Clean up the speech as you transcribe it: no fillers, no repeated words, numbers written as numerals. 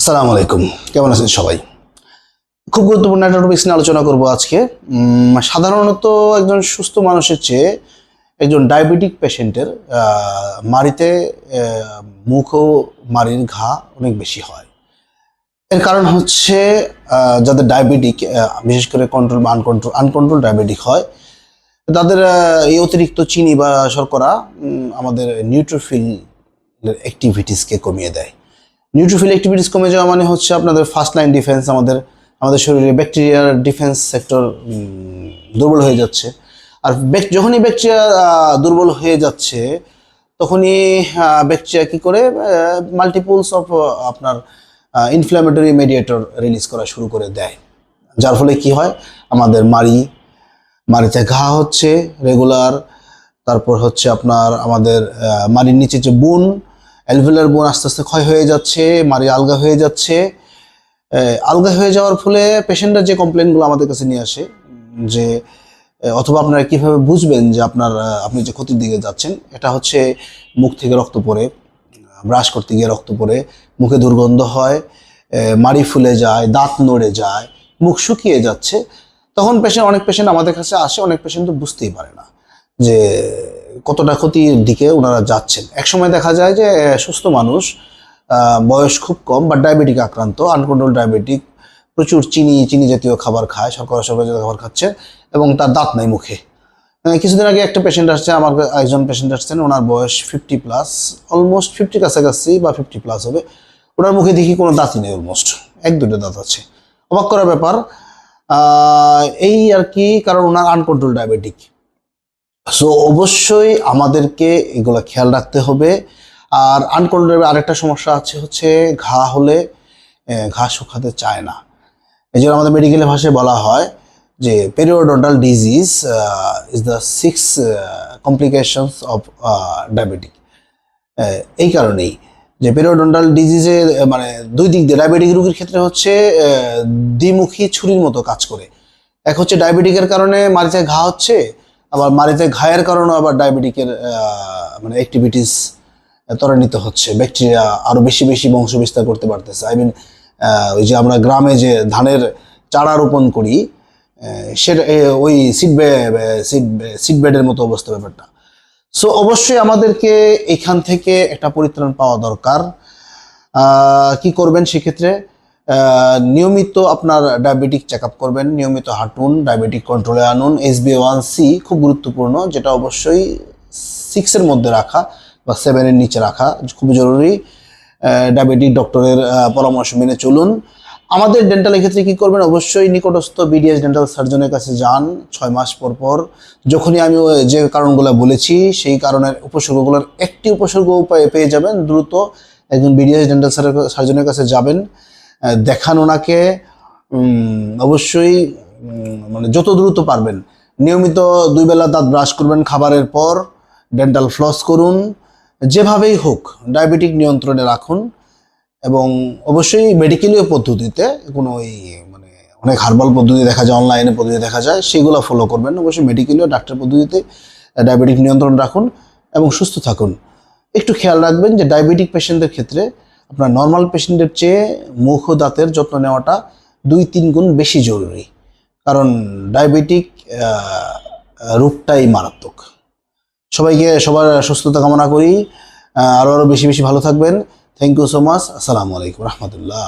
আসসালামু আলাইকুম, কেমন আছেন সবাই? খুব গুরুত্বপূর্ণ একটা টপিক নিয়ে আলোচনা করব আজকে। সাধারণত একজন সুস্থ মানুষের চেয়ে একজন ডায়াবেটিক পেশেন্টের মাড়িতে মুখ ও মাড়ির ঘা অনেক বেশি হয়। এর কারণ হচ্ছে যাদের ডায়াবেটিক, বিশেষ করে কন্ট্রোল বা আনকন্ট্রোল ডায়াবেটিক হয়, তাদের এই অতিরিক্ত চিনি বা শর্করা আমাদের নিউট্রোফিল অ্যাক্টিভিটিসকে কমিয়ে দেয়। নিউট্রোফিল অ্যাক্টিভিটিস কমে যাওয়া মানে হচ্ছে আপনাদের ফার্স্ট লাইন ডিফেন্স, আমাদের শরীরে ব্যাকটেরিয়ার ডিফেন্স সেক্টর দুর্বল হয়ে যাচ্ছে। আর যখনই ব্যাকটেরিয়া দুর্বল হয়ে যাচ্ছে, তখনই ব্যাকটেরিয়া কি করে মাল্টিপলস অফ আপনার ইনফ্ল্যামেটরি মেডিয়েটর রিলিজ করা শুরু করে দেয়, যার ফলে কি হয়, আমাদের মাড়িতে ঘা হচ্ছে রেগুলার। তারপর হচ্ছে আপনার আমাদের মাড়ির নিচে যে বোন, অ্যালভিওলার বোন আস্তে আস্তে ক্ষয় হয়ে যাচ্ছে, মাড়ি আলগা হয়ে যাচ্ছে। আলগা হয়ে যাওয়ার ফলে পেশেন্টরা যে কমপ্লেনগুলো আমাদের কাছে নিয়ে আসে, যে অথবা আপনারা কিভাবে বুঝবেন যে আপনি যে ক্ষতির দিকে যাচ্ছেন, এটা হচ্ছে মুখ থেকে রক্ত পড়ে, ব্রাশ করতে গিয়ে রক্ত পড়ে, মুখে দুর্গন্ধ হয়, মাড়ি ফুলে যায়, দাঁত নড়ে যায়, মুখ শুকিয়ে যাচ্ছে। তখন অনেক পেশেন্ট আমাদের কাছে আসে, অনেক পেশেন্ট তো বুঝতেই পারে না যে কতটা ক্ষতির দিকে ওনারা যাচ্ছেন। একসময় দেখা যায় যে সুস্থ মানুষ, বয়স খুব কম, বা ডায়াবেটিক আক্রান্ত, আনকন্ট্রোল ডায়াবেটিক, প্রচুর চিনি জাতীয় খাবার খায়, শর্করা জাতীয় খাবার খাচ্ছে, এবং তার দাঁত নাই মুখে। কিছুদিন আগে একজন পেশেন্ট আসছেন, ওনার বয়স 50+, অলমোস্ট 50 কাছাকাছি বা 50+ হবে। ওনার মুখে দেখি কোনো দাঁতই নেই, অলমোস্ট 1-2টা দাঁত আছে। অবাক করার ব্যাপার এই আর কি, কারণ ওনার আনকন্ট্রোল ডায়াবেটিক। সো অবশ্যই আমাদেরকে এগুলো খেয়াল রাখতে হবে। আর আনকন্ট্রোল আরেকটা সমস্যা হচ্ছে ঘা হলে ঘা শুকাতে চায় না। এই জন্য আমাদের মেডিকেলের ভাষায় বলা হয় যে periodontal disease is the 6 complications of diabetic. এই কারণেই যে পেরিওডন্টাল ডিজিজে মানে দুই দিক দিয়ে ডায়াবেটিক রোগীর ক্ষেত্রে হচ্ছে দ্বিমুখী ছুরির মতো কাজ করে। এক হচ্ছে ডায়াবেটিকের কারণে মাড়িতে ঘা হচ্ছে, আবার মাড়িতে ঘায়ের কারণেও আবার ডায়াবেটিকের মানে অ্যাক্টিভিটিস ত্বরান্বিত হচ্ছে, ব্যাকটেরিয়া আরো বেশি বেশি বংশ বিস্তার করতে পারতেছে। ওই যে আমরা গ্রামে যে ধানের চারা রোপণ করি, সেটা ওই সিড বেডের মতো অবস্থা ব্যাপারটা। সো অবশ্যই আমাদেরকে এখান থেকে একটা পরিত্রাণ পাওয়া দরকার। কি করবেন সেক্ষেত্রে? নিয়মিত আপনার ডায়াবেটিক চেক আপ করবেন, নিয়মিত হাঁটুন, ডায়াবেটিক কন্ট্রোলে আনুন। HbA1c খুব গুরুত্বপূর্ণ, যেটা অবশ্যই 6-এর মধ্যে রাখা বা 7-এর নিচে রাখা খুব জরুরি। ডায়াবেটিক ডক্টরের পরামর্শ মেনে চলুন। আমাদের ডেন্টালের ক্ষেত্রে কি করবেন? অবশ্যই নিকটস্থ BDS ডেন্টাল সার্জনের কাছে যান 6 মাস পর। যখনই আমি যে কারণগুলো বলেছি, সেই কারণের উপসর্গগুলোর একটি উপসর্গ পেয়ে যাবেন, দ্রুত একজন BDS ডেন্টাল সার্জনের কাছে যাবেন, দেখান ওনাকে। অবশ্যই মানে যত দ্রুত পারবেন নিয়মিত 2 বেলা দাঁত ব্রাশ করবেন, খাবারের পর ডেন্টাল ফ্লস করুন। যেভাবেই হোক ডায়াবেটিক নিয়ন্ত্রণে রাখুন, এবং অবশ্যই মেডিকেলীয় পদ্ধতিতে, কোনো মানে অনেক হার্বাল পদ্ধতি দেখা যায়, অনলাইনে পদ্ধতি দেখা যায়, সেগুলো ফলো করবেন। অবশ্যই মেডিকেলীয় ডাক্তার পদ্ধতিতে ডায়াবেটিক নিয়ন্ত্রণ রাখুন এবং সুস্থ থাকুন। একটু খেয়াল রাখবেন যে ডায়াবেটিক পেশেন্টদের ক্ষেত্রে আপনার নর্মাল পেশেন্টের চেয়ে মুখ ও দাঁতের যত্ন নেওয়াটা 2-3 গুণ বেশি জরুরি, কারণ ডায়াবেটিক রোগটাই মারাত্মক। সবার সুস্থতা কামনা করি। আরো বেশি বেশি ভালো থাকবেন। Thank you so much. আসসালামু আলাইকুম রহমতুল্লাহ।